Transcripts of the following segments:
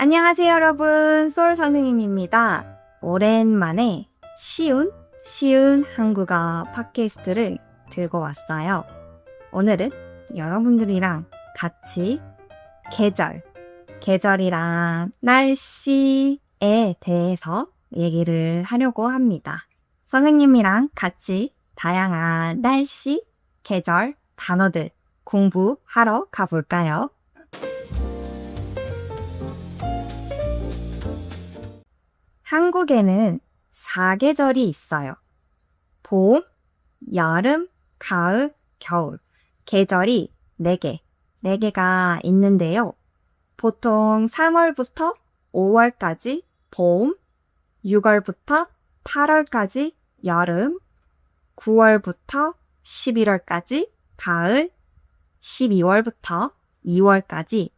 안녕하세요, 여러분. 솔 선생님입니다. 오랜만에 쉬운 한국어 팟캐스트를 들고 왔어요. 오늘은 여러분들이랑 같이 계절이랑 날씨에 대해서 얘기를 하려고 합니다. 선생님이랑 같이 다양한 날씨, 계절, 단어들 공부하러 가볼까요? 한국에는 4계절이 있어요. 봄, 여름, 가을, 겨울. 계절이 4개가 있는데요. 보통 3월부터 5월까지 봄, 6월부터 8월까지 여름, 9월부터 11월까지 가을, 12월부터 2월까지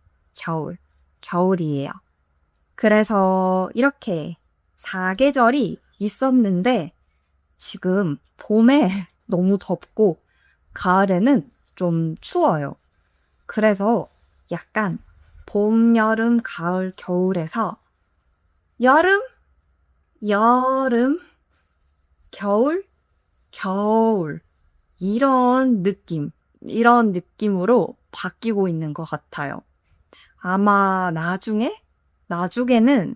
겨울이에요. 그래서 이렇게 4계절이 있었는데 지금 봄에 너무 덥고 가을에는 좀 추워요. 그래서 약간 봄, 여름, 가을, 겨울에서 여름, 겨울 이런 느낌으로 바뀌고 있는 것 같아요. 아마 나중에는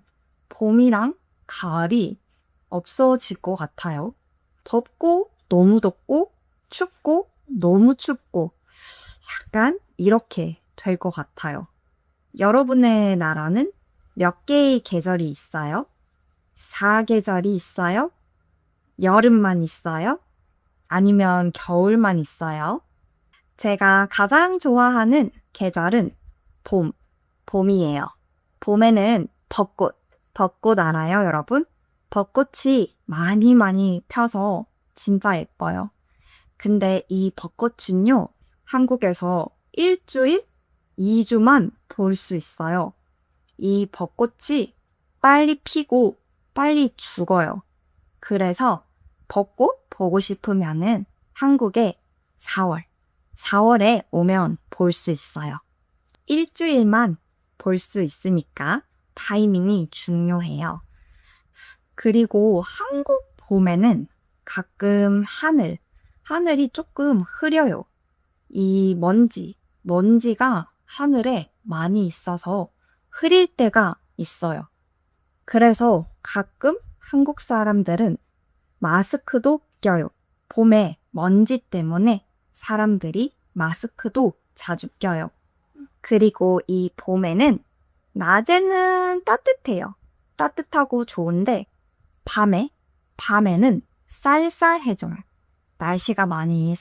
봄이랑 가을이 없어질 것 같아요. 덥고 너무 덥고 춥고 너무 춥고 약간 이렇게 될 것 같아요. 여러분의 나라는 몇 개의 계절이 있어요? 4계절이 있어요? 여름만 있어요? 아니면 겨울만 있어요? 제가 가장 좋아하는 계절은 봄이에요. 봄에는 벚꽃 알아요, 여러분? 벚꽃이 많이 펴서 진짜 예뻐요. 근데 이 벚꽃은요, 한국에서 일주일, 2주만 볼 수 있어요. 이 벚꽃이 빨리 피고 빨리 죽어요. 그래서 벚꽃 보고 싶으면은 한국에 4월에 오면 볼 수 있어요. 일주일만 볼 수 있으니까 타이밍이 중요해요. 그리고 한국 봄에는 가끔 하늘이 조금 흐려요. 이 먼지가 하늘에 많이 있어서 흐릴 때가 있어요. 그래서 가끔 한국 사람들은 마스크도 껴요. 봄에 먼지 때문에 사람들이 마스크도 자주 껴요. 그리고 이 봄에는 낮에는 따뜻해요. 따뜻하고 좋은데 밤에는 쌀쌀해져요. 날씨가 많이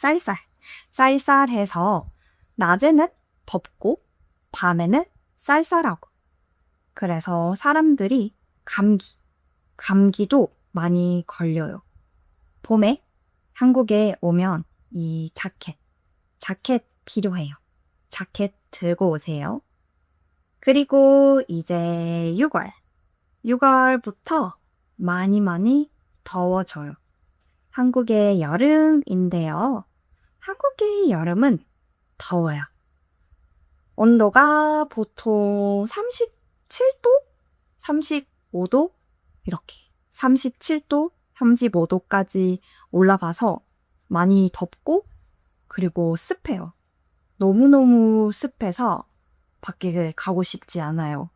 쌀쌀해서 낮에는 덥고 밤에는 쌀쌀하고 그래서 사람들이 감기도 많이 걸려요. 봄에 한국에 오면 이 자켓 필요해요. 자켓 들고 오세요. 그리고 이제 6월부터 많이 더워져요. 한국의 여름인데요. 한국의 여름은 더워요. 온도가 보통 37도, 35도 이렇게 37도, 35도까지 올라가서 많이 덥고 그리고 습해요. 너무너무 습해서 밖에 가고 싶지 않아요.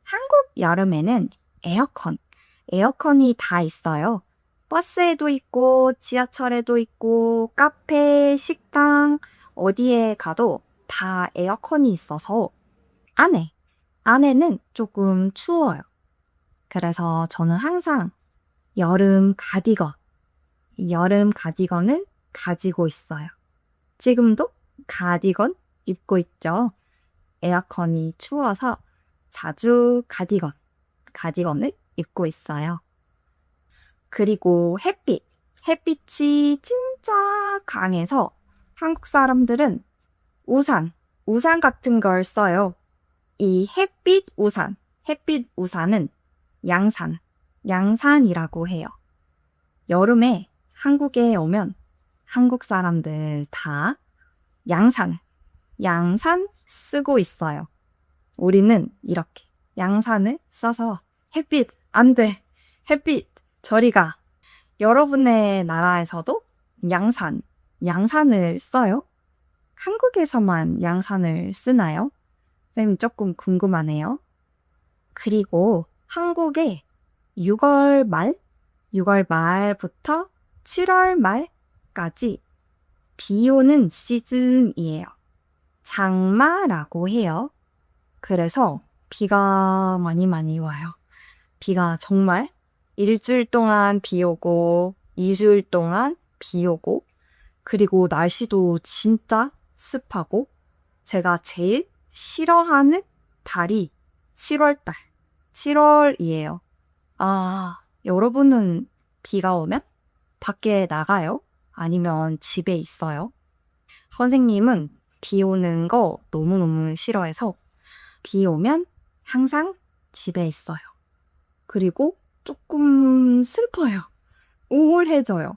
한국 여름에는 에어컨이 다 있어요. 버스에도 있고 지하철에도 있고 카페, 식당 어디에 가도 다 에어컨이 있어서 안에는 조금 추워요. 그래서 저는 항상 여름 가디건을 가지고 있어요. 지금도 가디건 입고 있죠. 에어컨이 추워서 자주 가디건을 입고 있어요. 그리고 햇빛이 진짜 강해서 한국 사람들은 우산 같은 걸 써요. 이 햇빛 우산은 양산이라고 해요. 여름에 한국에 오면 한국 사람들 다 양산 쓰고 있어요. 우리는 이렇게 양산을 써서 햇빛 안 돼. 햇빛 저리 가. 여러분의 나라에서도 양산을 써요? 한국에서만 양산을 쓰나요? 쌤 조금 궁금하네요. 그리고 한국에 6월 말부터 7월 말까지 비 오는 시즌이에요. 장마라고 해요. 그래서 비가 많이 와요. 비가 정말 일주일 동안 비 오고 2주일 동안 비 오고 그리고 날씨도 진짜 습하고 제가 제일 싫어하는 달이 7월달, 7월이에요. 아, 여러분은 비가 오면 밖에 나가요? 아니면 집에 있어요? 선생님은 비 오는 거 너무너무 싫어해서 비 오면 항상 집에 있어요. 그리고 조금 슬퍼요. 우울해져요.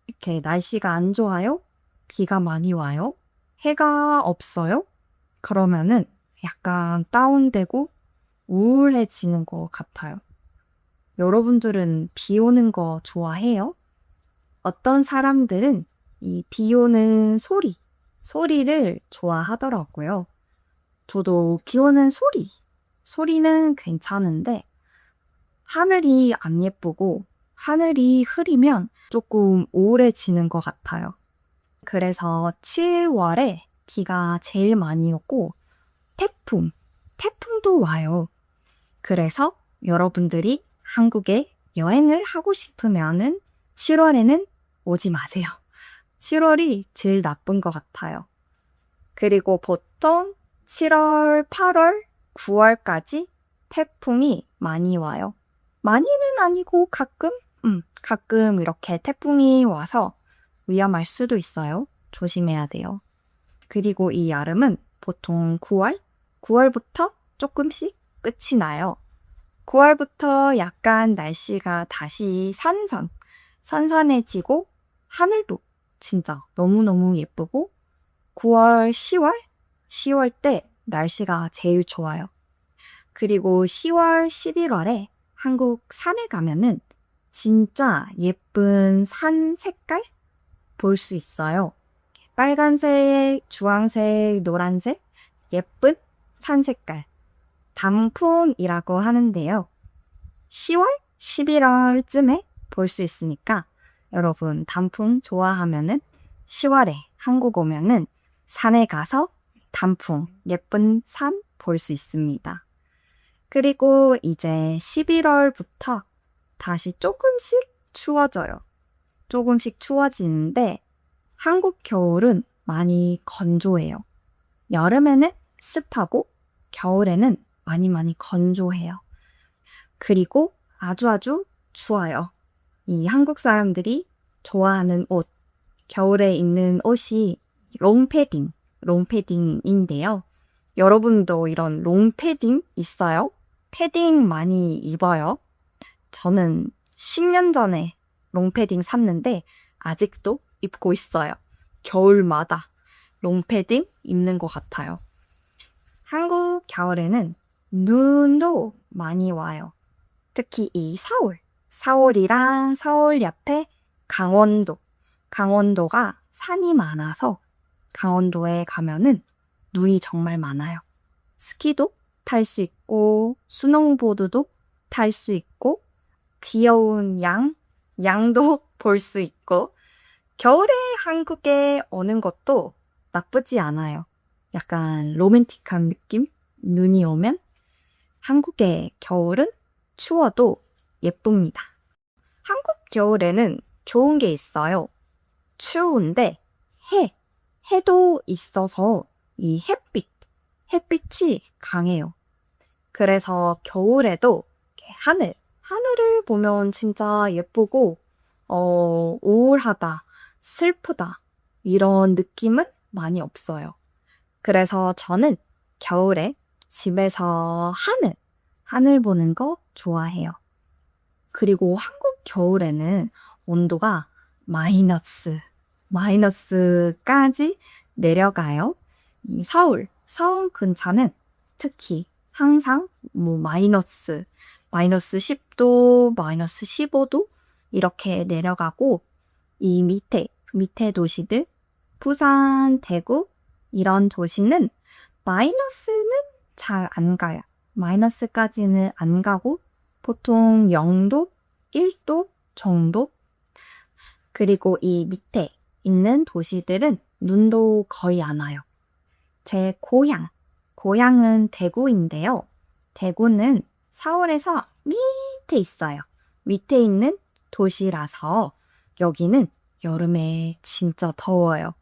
이렇게 날씨가 안 좋아요? 비가 많이 와요? 해가 없어요? 그러면은 약간 다운되고 우울해지는 것 같아요. 여러분들은 비 오는 거 좋아해요? 어떤 사람들은 이 비 오는 소리를 좋아하더라고요. 저도 비 오는 소리는 괜찮은데 하늘이 안 예쁘고 하늘이 흐리면 조금 우울해지는 것 같아요. 그래서 7월에 비가 제일 많이 오고 태풍도 와요. 그래서 여러분들이 한국에 여행을 하고 싶으면은 7월에는 오지 마세요. 7월이 제일 나쁜 것 같아요. 그리고 보통 7월, 8월, 9월까지 태풍이 많이 와요. 많이는 아니고 가끔 이렇게 태풍이 와서 위험할 수도 있어요. 조심해야 돼요. 그리고 이 여름은 보통 9월부터 조금씩 끝이 나요. 9월부터 약간 날씨가 다시 산산해지고 하늘도 진짜 너무너무 예쁘고 9월, 10월 때 날씨가 제일 좋아요. 그리고 10월, 11월에 한국 산에 가면은 진짜 예쁜 산 색깔 볼 수 있어요. 빨간색, 주황색, 노란색 예쁜 산 색깔. 단풍이라고 하는데요. 10월, 11월쯤에 볼 수 있으니까 여러분 단풍 좋아하면은 10월에 한국 오면은 산에 가서 단풍, 예쁜 산 볼 수 있습니다. 그리고 이제 11월부터 다시 조금씩 추워져요. 조금씩 추워지는데 한국 겨울은 많이 건조해요. 여름에는 습하고 겨울에는 많이 건조해요. 그리고 아주 추워요. 이 한국 사람들이 좋아하는 옷, 겨울에 입는 옷이 롱패딩인데요. 여러분도 이런 롱패딩 있어요? 패딩 많이 입어요? 저는 10년 전에 롱패딩 샀는데 아직도 입고 있어요. 겨울마다 롱패딩 입는 것 같아요. 한국 겨울에는 눈도 많이 와요. 특히 이 서울이랑 서울 옆에 강원도가 산이 많아서 강원도에 가면은 눈이 정말 많아요. 스키도 탈 수 있고 스노우보드도 탈 수 있고 귀여운 양도 볼 수 있고 겨울에 한국에 오는 것도 나쁘지 않아요. 약간 로맨틱한 느낌? 눈이 오면 한국의 겨울은 추워도 예쁩니다. 한국 겨울에는 좋은 게 있어요. 추운데 해도 있어서 이 햇빛이 강해요. 그래서 겨울에도 하늘을 보면 진짜 예쁘고 우울하다, 슬프다 이런 느낌은 많이 없어요. 그래서 저는 겨울에 집에서 하늘 보는 거 좋아해요. 그리고 한국 겨울에는 온도가 마이너스까지 내려가요. 이 서울 근처는 특히 항상 마이너스 10도, 마이너스 15도 이렇게 내려가고 이 밑에 도시들, 부산, 대구 이런 도시는 마이너스는 잘 안 가요. 마이너스까지는 안 가고 보통 0도, 1도 정도? 그리고 이 밑에 있는 도시들은 눈도 거의 안 와요. 제 고향은 대구인데요. 대구는 서울에서 밑에 있어요. 밑에 있는 도시라서 여기는 여름에 진짜 더워요.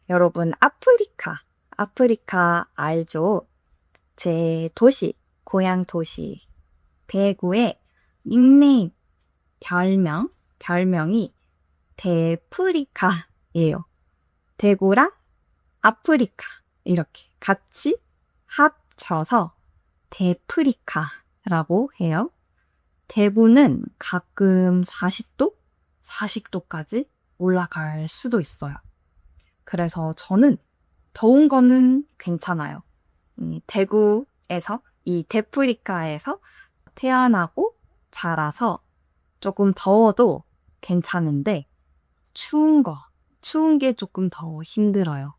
여러분, 아프리카 알죠? 제 고향 도시, 대구의 닉네임, 별명이 대프리카예요. 대구랑 아프리카 이렇게 같이 합쳐서 대프리카라고 해요. 대구는 가끔 40도까지 올라갈 수도 있어요. 그래서 저는 더운 거는 괜찮아요. 대구에서, 이 대프리카에서 태어나고 자라서 조금 더워도 괜찮은데 추운 게 조금 더 힘들어요.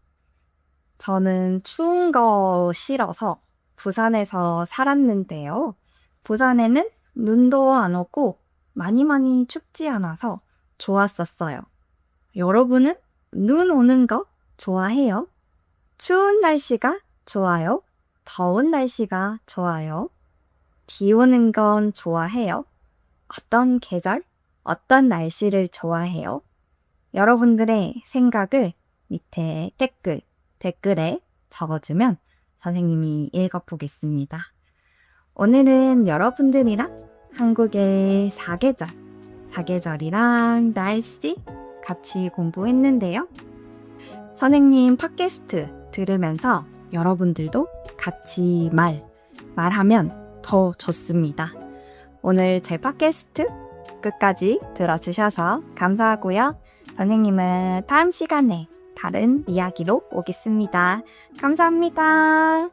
저는 추운 거 싫어서 부산에서 살았는데요. 부산에는 눈도 안 오고 많이 춥지 않아서 좋았었어요. 여러분은 눈 오는 거 좋아해요? 추운 날씨가 좋아요? 더운 날씨가 좋아요? 비 오는 건 좋아해요? 어떤 계절, 어떤 날씨를 좋아해요? 여러분들의 생각을 밑에 댓글에 적어주면 선생님이 읽어보겠습니다. 오늘은 여러분들이랑 한국의 사계절이랑 날씨 같이 공부했는데요. 선생님 팟캐스트 들으면서 여러분들도 같이 말하면 더 좋습니다. 오늘 제 팟캐스트 끝까지 들어주셔서 감사하고요. 선생님은 다음 시간에 다른 이야기로 오겠습니다. 감사합니다.